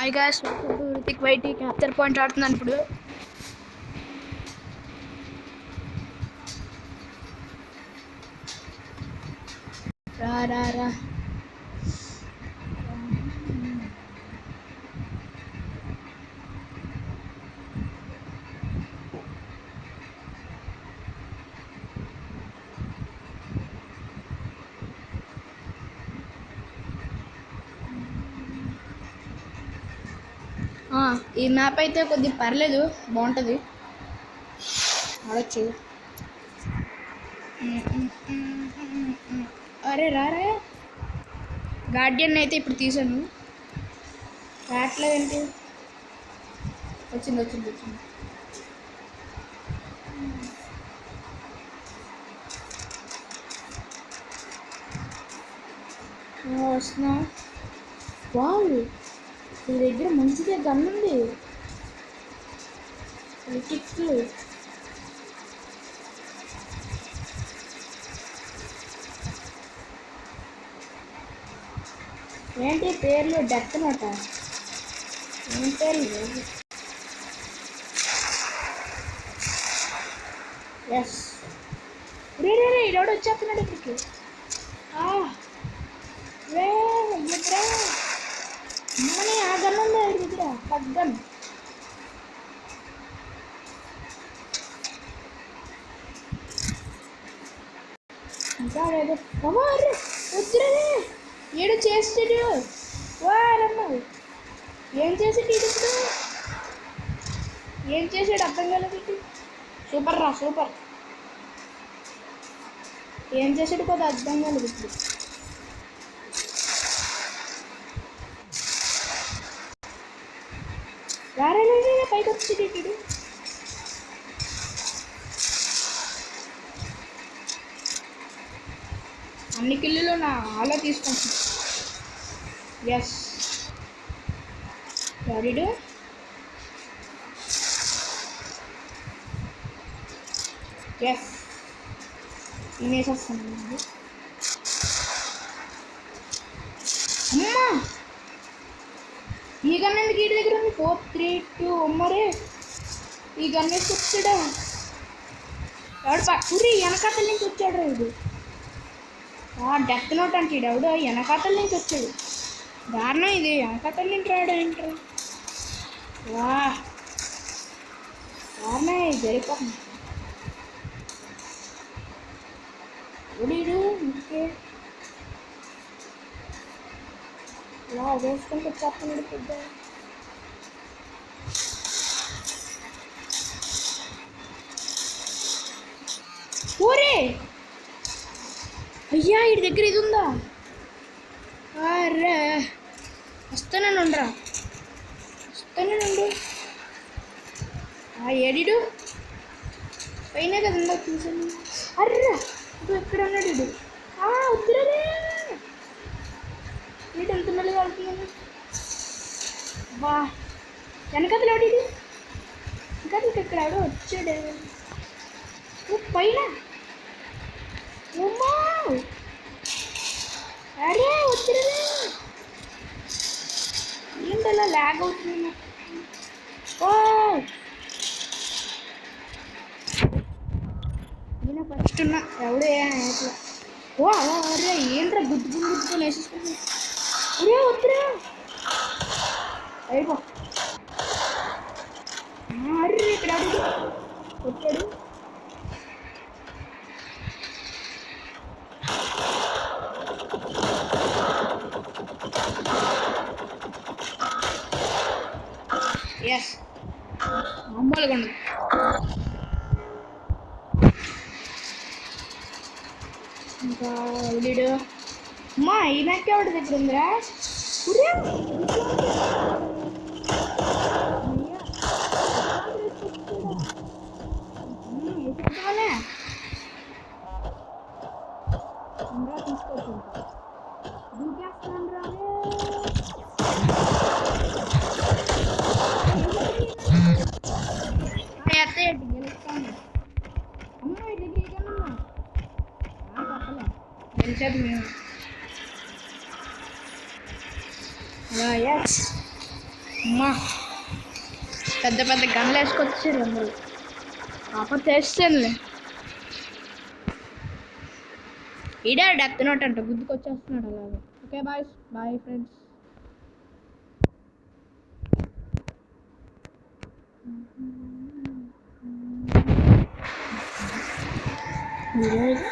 Hi guys, welcome to Ritik YT. Capture point ఆడుతున్నాను ఇప్పుడు. రా రా రా ఈ మ్యాప్ అయితే కొద్దిగా పర్లేదు, బాగుంటుంది, ఆడచ్చు. అరే రారా, గార్డియన్ అయితే ఇప్పుడు తీసాను. రావట్లేదేంటి? వచ్చింది వచ్చింది వచ్చింది. వస్తున్నా. వావ్, నీ దగ్గర మంచిదే గన్ ఉంది. కిక్లు ఏంటి పేర్లు? డెత్ నోట ఏం పేర్లు? ఎస్. రే రే రే, ఇడోడు వచ్చేస్తున్నాడు ఇక్కడికి. రే ఎదురా అమ్మని, ఆ గన్ ఉంది వాడి దగ్గర, పగ్గన్. ఇంకా లేదు. వద్దురా, ఏడు చేస్తాడు. వారమ్మ, ఏం చేసాడు ఇప్పుడు? ఏం చేసాడు అర్థం కాలేదు. సూపర్ రా సూపర్. ఏం చేసాడు కొద్ది అర్థం కాలేదు ఇప్పుడు. రారే పైకి వచ్చేది ఇటు. అన్ని కిల్లులు నా అలా తీసుకుంటున్నా. Yes, ready. ఎస్, తినేసేస్తాను. అమ్మా, ఈ గన్ ఎందుకు వీటి దగ్గర ఉంది? 4, 3, 2. అమ్మరే, ఈ గన్ వేసి వచ్చాడా? ఎవడు పక్కూరి వెనకాతల నుంచి వచ్చాడు రా ఇది. డెత్ నోట్ అంటే ఎవడు వెనకాతల నుంచి వచ్చాడు. దారుణం ఇది, వెనకాతల నుంచి రాడు ఏంట్రా. వా దారుణం, ఇది జరిగిపోతుంది. ఎవడు ఇంకే ఇలా వేసుకుంటూ వచ్చేస్తున్నాడు పెద్ద. ఊరే అయ్యా, వీడి దగ్గర ఇది ఉందా? అరే వస్తానండురా, వస్తానండు. ఏడిడు పైన కదా ఉందా, చూసాను. అర్రా, ఇప్పుడు ఎక్కడ ఉన్నాడు ఇడు? వద్దురే, వీడు ఎంత మెల్లగా వెళ్తున్నాను. వా, వెనకతలు వాడు ఇంకా ఇక్కడ ఎవడో వచ్చాడు పైన. ఉమ్మా, అరే వద్దురే, ఏంటలా ల్యాగ్ అవుతుంది. నేను ఫస్ట్ ఉన్నా, ఎవడే అట్లా. అలా అరే ఏంట్రా గుద్దుకొని వేసేసుకుంటున్నా. అరే వద్దురా, అయిపో. అర్రే ఇక్కడ వచ్చాడు. ఎస్, మామూలుగా ఉండదు. ఇంకా వీడు అమ్మా, ఈ మ్యాక్ ఎవరి దగ్గర ఉందిరా? తీసుకోవచ్చు, దూకేస్తాను రా. గెలుస్తాను. అమ్మ ఇది గెలిచాను మేము. ఎస్, అమ్మా పెద్ద పెద్ద గన్లు వేసుకొచ్చారు అందరూ కాకపోతే వేస్తానులే. ఈడే డెత్ నోట్ అంట గుద్దుకొచ్చేస్తున్నాడు అలాగే. Okay bye bye friends. ఈరోజు